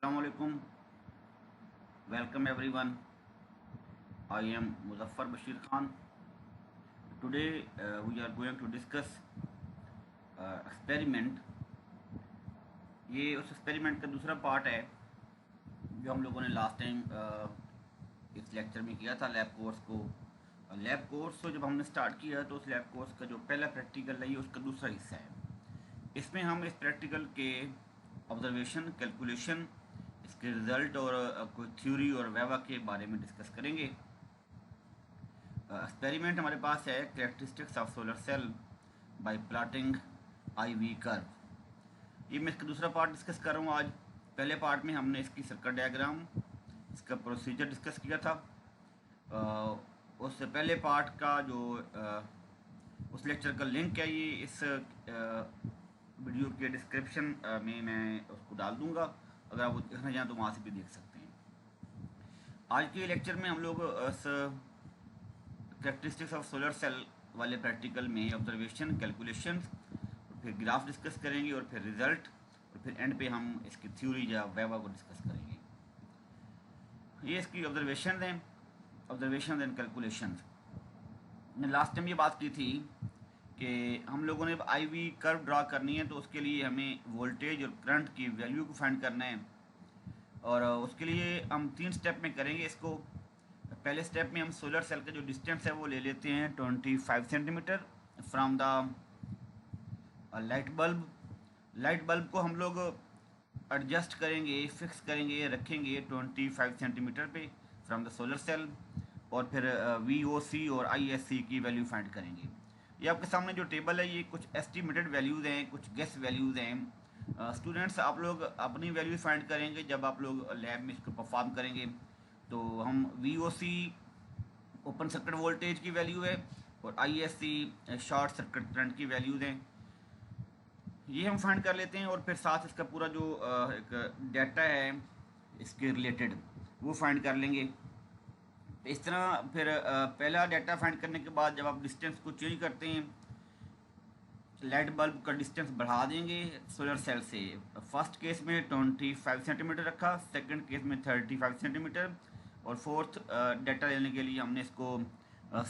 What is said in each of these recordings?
Assalamualaikum. Welcome everyone. I am Muzaffar Bashir Khan. Today we are going to discuss experiment. ये उस experiment का दूसरा part है जो हम लोगों ने लास्ट टाइम इस लेक्चर में किया था लैब कोर्स को। लैब कोर्स को जब हमने स्टार्ट किया तो उस लैब कोर्स का जो पहला प्रैक्टिकल है ये उसका दूसरा हिस्सा है। इसमें हम इस प्रैक्टिकल के ऑब्जर्वेशन, कैलकुलेशन, इसके रिजल्ट और कोई थ्योरी और वैवा के बारे में डिस्कस करेंगे। एक्सपेरिमेंट हमारे पास है characteristics of solar cell by plotting IV curve. ये मैं इसका दूसरा पार्ट डिस्कस कर रहा हूँ आज। पहले पार्ट में हमने इसकी सर्किट डायग्राम, इसका प्रोसीजर डिस्कस किया था। उससे पहले पार्ट का जो उस लेक्चर का लिंक है ये इस वीडियो के डिस्क्रिप्शन में मैं उसको डाल दूंगा, अगर आप वो देखना चाहें तो वहाँ से भी देख सकते हैं। आज के लेक्चर में हम लोग कैरेक्टरिस्टिक्स ऑफ सोलर सेल वाले प्रैक्टिकल में ऑब्जर्वेशन, कैलकुलेशन, फिर ग्राफ डिस्कस करेंगे और फिर रिजल्ट, और फिर एंड पे हम इसकी थ्योरी या वैवा को डिस्कस करेंगे। ये इसकी ऑब्जर्वेशन एंड कैलकुलेशन। मैंने लास्ट टाइम ये बात की थी कि हम लोगों ने IV कर्व ड्रा करनी है तो उसके लिए हमें वोल्टेज और करंट की वैल्यू को फाइंड करना है, और उसके लिए हम 3 स्टेप में करेंगे इसको। पहले स्टेप में हम सोलर सेल का जो डिस्टेंस है वो ले लेते हैं 25 centimetre from the light bulb को हम लोग एडजस्ट करेंगे, फिक्स करेंगे, रखेंगे 25 सेंटीमीटर पे फ्रॉम द सोलर सेल, और फिर VOC और ISC की वैल्यू फाइंड करेंगे। ये आपके सामने जो टेबल है ये कुछ एस्टिमेटेड वैल्यूज़ हैं, कुछ गेस वैल्यूज़ हैं। स्टूडेंट्स आप लोग अपनी वैल्यू फाइंड करेंगे जब आप लोग लैब में इसको परफॉर्म करेंगे। तो हम VOC ओपन सर्किट वोल्टेज की वैल्यू है और ISC शॉर्ट सर्किट करंट की वैल्यूज़ हैं, ये हम फाइंड कर लेते हैं। और फिर साथ इसका पूरा जो एक डाटा है इसके रिलेटेड वो फाइंड कर लेंगे। इस तरह फिर पहला डाटा फाइंड करने के बाद जब आप डिस्टेंस को चेंज करते हैं, लाइट बल्ब का डिस्टेंस बढ़ा देंगे सोलर सेल से। फर्स्ट केस में 25 सेंटीमीटर रखा, सेकंड केस में 35 सेंटीमीटर, और फोर्थ डाटा लेने के लिए हमने इसको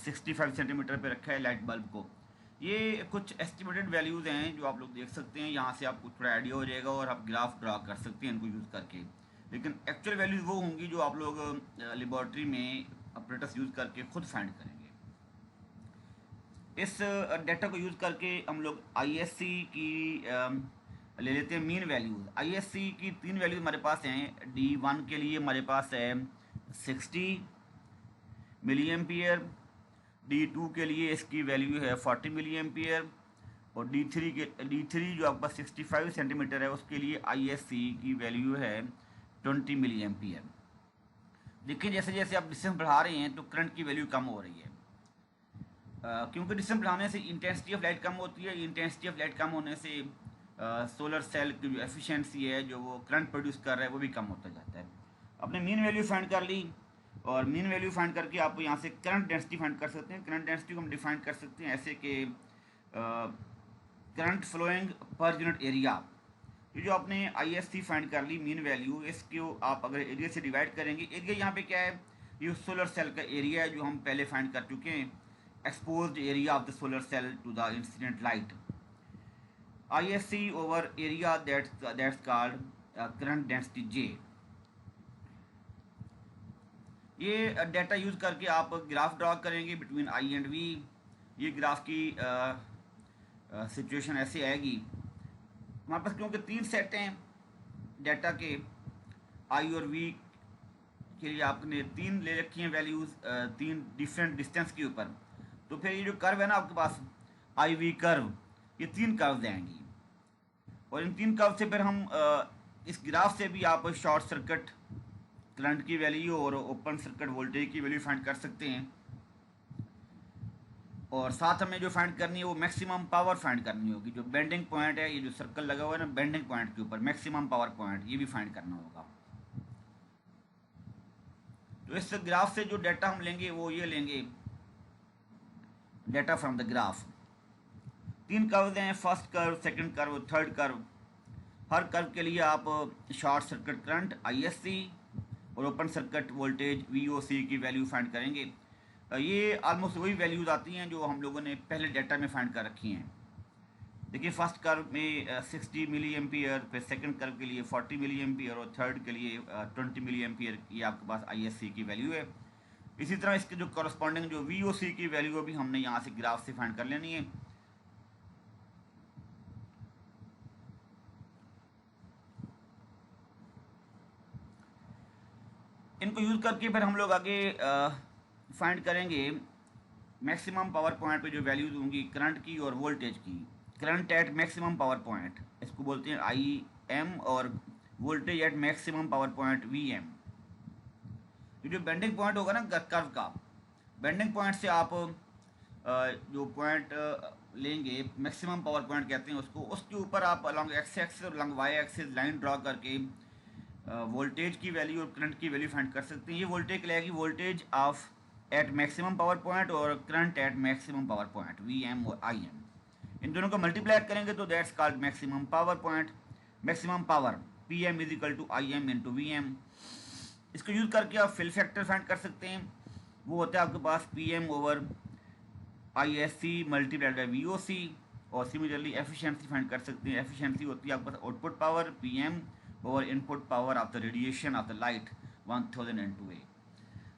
65 सेंटीमीटर पे रखा है लाइट बल्ब को। ये कुछ एस्टिमेटेड वैल्यूज़ हैं जो आप लोग देख सकते हैं, यहाँ से आपको थोड़ा आइडिया हो जाएगा और आप ग्राफ ड्रा कर सकते हैं इनको यूज़ करके। लेकिन एक्चुअल वैल्यूज़ वो होंगी जो आप लोग लेबॉर्ट्री में ऑपरेटर्स यूज़ करके खुद फाइंड करेंगे। इस डाटा को यूज़ करके हम लोग ISC की ले लेते हैं मीन वैल्यूज़। ISC की 3 वैल्यूज़ हमारे पास हैं। D1 के लिए हमारे पास है 60 मिली एम्पियर, D2 के लिए इसकी वैल्यू है 40 मिली एम्पियर, और D3 जो आपका 65 सेंटीमीटर है उसके लिए ISC की वैल्यू है 20 मिली एम्पियर। देखिए जैसे जैसे आप डिस्टेंस बढ़ा रहे हैं तो करंट की वैल्यू कम हो रही है, क्योंकि डिस्टेंस बढ़ाने से इंटेंसिटी ऑफ लाइट कम होती है। इंटेंसिटी ऑफ लाइट कम होने से सोलर सेल की जो एफिशिएंसी है, जो वो करंट प्रोड्यूस कर रहा है, वो भी कम होता जाता है। आपने मीन वैल्यू फाइंड कर ली, और मीन वैल्यू फाइंड करके आप यहाँ से करंट डेंसिटी फाइंड कर सकते हैं। करंट डेंसिटी को हम डिफाइन कर सकते हैं ऐसे कि करंट फ्लोइंग पर यूनिट एरिया। ये जो आपने ISC फाइंड कर ली मीन वैल्यू, इसको आप अगर एरिया से डिवाइड करेंगे, एरिया यहाँ पे क्या है, ये सोलर सेल का एरिया है जो हम पहले फाइंड कर चुके हैं, exposed area of the solar cell to the incident light. ISC over area that's called current density J। ये डाटा यूज करके आप ग्राफ ड्रा करेंगे बिटवीन I एंड V। ये ग्राफ की सिचुएशन ऐसे आएगी। हमारे पास क्योंकि 3 सेट हैं डाटा के, I और V के लिए आपने 3 ले रखी हैं वैल्यूज़ 3 डिफरेंट डिस्टेंस के ऊपर। तो फिर ये जो कर्व है ना आपके पास IV कर्व, ये 3 कर्व आएंगी, और इन 3 कर्व से फिर हम इस ग्राफ से भी आप शॉर्ट सर्किट करंट की वैल्यू और ओपन सर्किट वोल्टेज की वैल्यू फाइंड कर सकते हैं। और साथ हमें जो फाइंड करनी है वो मैक्सिमम पावर फाइंड करनी होगी। जो बेंडिंग पॉइंट है, ये जो सर्कल लगा हुआ है ना बेंडिंग पॉइंट के ऊपर, मैक्सिमम पावर पॉइंट, ये भी फाइंड करना होगा। तो इस ग्राफ से जो डाटा हम लेंगे वो ये लेंगे, data from the graph. 3 curve हैं, first curve, second curve, third curve. हर कर्व के लिए आप शॉर्ट सर्किट करंट ISC और ओपन सर्किट वोल्टेज VOC की वैल्यू फाइंड करेंगे। ये ऑलमोस्ट वही वैल्यूज आती हैं जो हम लोगों ने पहले डाटा में फाइंड कर रखी हैं। देखिए फर्स्ट कर्व में 60 मिली एम्पियर, फिर सेकंड कर्व के लिए 40 मिली एम्पियर और थर्ड के लिए 20 मिली एम्पियर की आपके पास ISC की वैल्यू है। इसी तरह इसके जो कॉरस्पॉन्डिंग जो VOC की वैल्यू भी हमने यहाँ से ग्राफ से फाइंड कर लेनी है। इनको यूज़ करके फिर हम लोग आगे फाइंड करेंगे मैक्सिमम पावर पॉइंट पे जो वैल्यूज होंगी करंट की और वोल्टेज की। Current at maximum power point, इसको बोलते हैं IM, और voltage at maximum power point VM। ये जो बेंडिंग पॉइंट होगा ना कर्व का, बेंडिंग पॉइंट से आप जो पॉइंट लेंगे मैक्सिमम पावर पॉइंट कहते हैं उसको, उसके ऊपर आप अलॉन्ग एक्स एक्सिस और along Y axis line draw करके वोल्टेज की वैल्यू और करंट की वैल्यू फाइंड कर सकते हैं। ये वोल्टेज कहलाएगी voltage of at maximum power point और current at maximum power point VM और IM। इन दोनों को मल्टीप्लाई करेंगे तो that's called maximum power point. Maximum power PM is equal to IM into VM। इसको यूज़ करके आप फिल फैक्टर फाइंड कर सकते हैं। वो होता है आपके पास PM over ISC multiplied by VOC। और सिमिलरली एफिशिएंसी फाइंड कर सकते हैं। एफिशिएंसी होती है आपके पास output power PM over input power of the radiation of the light 1000 into A।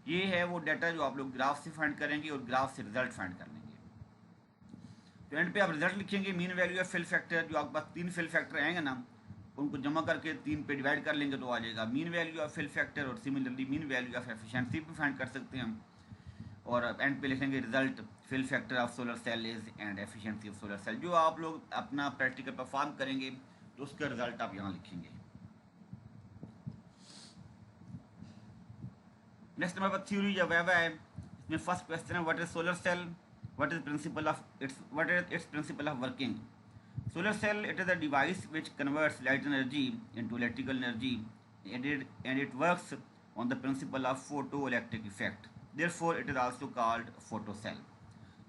ये है वो डाटा जो आप लोग ग्राफ से फाइंड करेंगे और ग्राफ से रिजल्ट फाइंड कर लेंगे। तो एंड पे आप रिजल्ट लिखेंगे mean value of fill factor. जो आपके पास 3 फिल फैक्टर आएंगे ना, उनको जमा करके 3 पे डिवाइड कर लेंगे तो आ जाएगा mean value of fill factor. और similarly mean value of efficiency भी फाइंड कर सकते हैं हम। और एंड पे लिखेंगे result fill factor of solar cell is and efficiency of solar cell. जो आप लोग अपना प्रैक्टिकल परफॉर्म करेंगे तो उसका रिजल्ट आप यहाँ लिखेंगे। नेक्स्ट हमारे पास थ्योरी या वैवा है। इसमें फर्स्ट क्वेश्चन है what is solar cell, what is its principle of working. Solar cell, it is a device which converts light energy into electrical energy, and it works on the principle of photoelectric effect. Therefore it is also called photocell.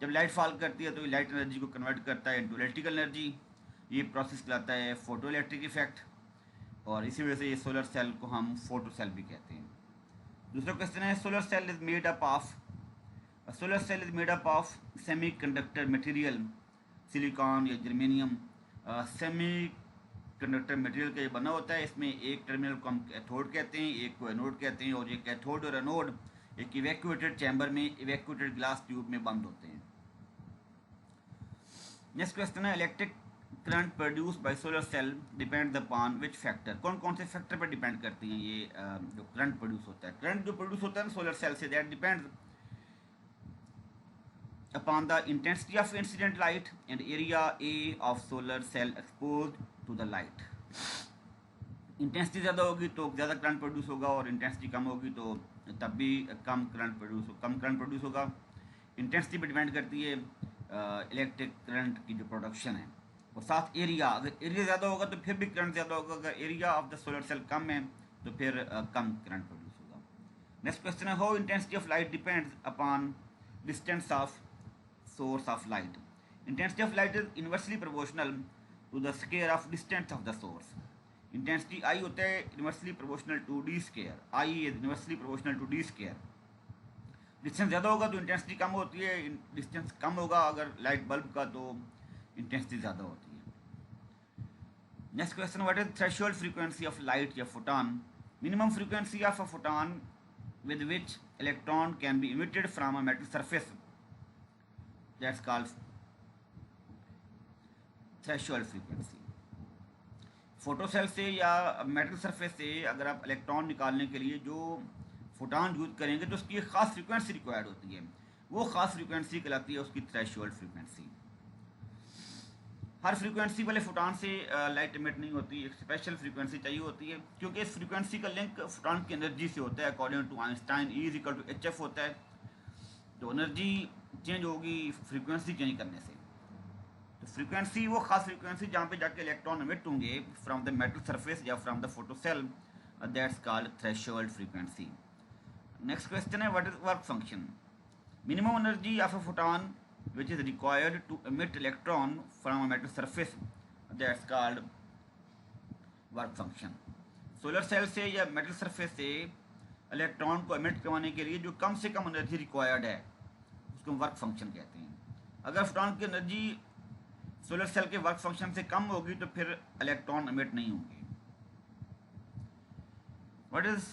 जब light fall करती है तो ये light energy को convert करता है into electrical energy. ये process कहलाता है फोटो इलेक्ट्रिक इफेक्ट, और इसी वजह से ये सोलर सेल को हम फोटो सेल भी कहते हैं। दूसरा क्वेश्चन है solar cell is made up of solar cell is made up of semiconductor material, silicon या जर्मेनियम। सेमी कंडक्टर मटीरियल का ये बना होता है। इसमें एक टर्मिनल को हम कैथोड कहते हैं, एक को एनोड कहते हैं। और ये कैथोड और एनोड एक इवैक्यूएटेड चैम्बर में इवैक्यूएटेड ग्लास ट्यूब में बंद होते हैं। नेक्स्ट क्वेश्चन है electric current produce by solar cell depend upon which factor. कौन कौन से फैक्टर पर डिपेंड करती हैं ये जो करंट प्रोड्यूस होता है। करंट जो प्रोड्यूस होता है ना सोलर सेल से, that depends upon the intensity of incident light and area A of solar cell exposed to the light. Intensity ज़्यादा होगी तो ज़्यादा करंट प्रोड्यूस होगा, और इंटेंसिटी कम होगी तो तब भी कम करंट प्रोड्यूस होगा। इंटेंसिटी पर डिपेंड करती है इलेक्ट्रिक करंट की जो प्रोडक्शन है, और साथ एरिया। अगर एरिया ज़्यादा होगा तो फिर भी करंट ज़्यादा होगा। अगर area of the solar cell कम है तो फिर कम करंट प्रोड्यूस होगा। नेक्स्ट क्वेश्चन है how intensity of light depends upon distance of source of light. Intensity of light is inversely proportional to the square of distance of the source. Intensity I होता है inversely proportional to d square. I is inversely proportional to d square. Distance ज़्यादा होगा तो intensity कम होती है, distance कम होगा अगर light bulb का तो इंटेंसिटी ज़्यादा होती है। Next question what is threshold frequency of light या photon. Minimum frequency of a photon with which electron can be emitted from a metal surface, that's called threshold frequency. Photo cell से या metal surface से अगर आप electron निकालने के लिए जो फोटॉन यूज करेंगे तो उसकी एक खास फ्रीक्वेंसी रिक्वायर्ड होती है। वो खास फ्रीक्वेंसी कहलाती है उसकी थ्रेशोल्ड फ्रीक्वेंसी। हर फ्रीक्वेंसी वाले फोटॉन से लाइट इमिट नहीं होती, एक स्पेशल फ्रीक्वेंसी चाहिए होती है, क्योंकि इस फ्रीक्वेंसी का लिंक फोटॉन की एनर्जी से होता है। According to Einstein E is equal to HF होता है। तो एनर्जी चेंज होगी फ्रीक्वेंसी चेंज करने से। तो फ्रीक्वेंसी वो खास फ्रीक्वेंसी जहाँ पे जाके इलेक्ट्रॉन इमिट होंगे फ्रॉम द मेटल सरफेस या from the photo cell, that's called threshold frequency. Next question है what is work function. Minimum energy of a photon which is required to emit electron from a metal surface, that's called work function. Solar cell से या metal surface से electron को emit करवाने के लिए जो कम से कम एनर्जी रिक्वायर्ड है उसको वर्क फंक्शन कहते हैं। अगर फोटॉन की एनर्जी सोलर सेल के वर्क फंक्शन से कम होगी तो फिर इलेक्ट्रॉन एमिट नहीं होंगे। What is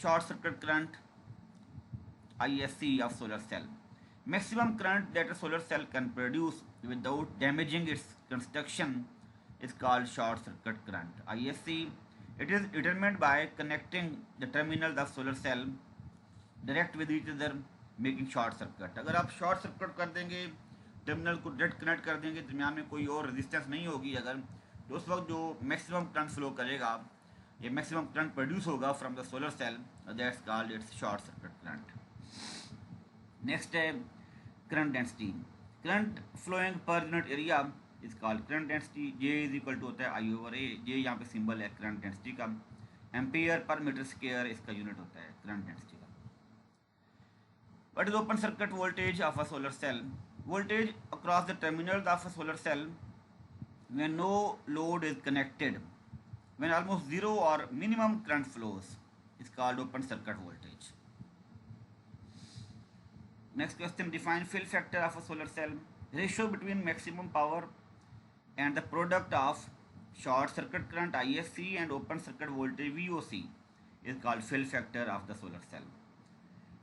short circuit current ISC of solar cell? Maximum current that a solar cell can produce without damaging its construction is called short circuit current ISC. It is determined by connecting the terminals of solar cell direct with each other making short circuit. अगर आप short circuit कर देंगे, terminal को direct connect कर देंगे, दरमियान में कोई और रेजिस्टेंस नहीं होगी अगर, तो उस वक्त जो मैक्सिमम करंट फ्लो करेगा, ये मैक्सिमम करंट प्रोड्यूस होगा from the solar cell, that's called its short circuit current. Next है करंट डेंसिटी। करंट फ्लोइंग पर unit area is called current density. J is equal to होता है I/A। J यहाँ पे symbol है current density का। Ampere per metre square इसका unit होता है करंट डेंसिटी का। What is open circuit voltage of a solar cell? Voltage across the terminals of a solar cell when no load is connected, when almost zero or minimum current flows is called open circuit voltage. Next question, define fill factor of a solar cell. Ratio between maximum power and the product of short circuit current ISC and open circuit voltage VOC is called fill factor of the solar cell.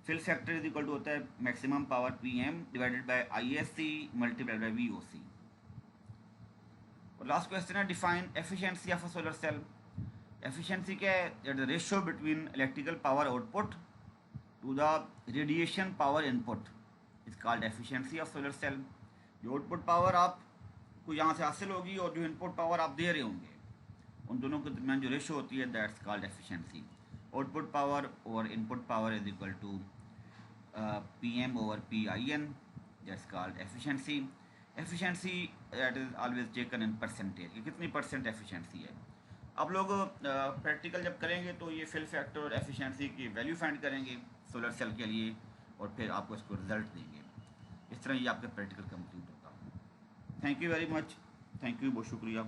Fill factor is equal to होता है maximum power PM divided by ISC multiplied by VOC. और last question है define efficiency of a solar cell. Efficiency क्या है? That the ratio between electrical power output to the radiation power input is called efficiency of solar cell. जो output power आपको यहाँ से हासिल होगी और जो इनपुट पावर आप दे रहे होंगे, उन दोनों के दरमियान जो रेशियो होती है that's called efficiency. Output power और input power is equal to PM/PIN, that's called efficiency. Efficiency that is always taken in percentage, कि कितनी परसेंट एफिशिएंसी है। आप लोग प्रैक्टिकल जब करेंगे तो ये फिल फैक्टर और एफिशिएंसी की वैल्यू फाइंड करेंगे सोलर सेल के लिए और फिर आपको इसको रिजल्ट देंगे। इस तरह ये आपका प्रैक्टिकल कंप्लीट होगा। Thank you very much, thank you, बहुत शुक्रिया।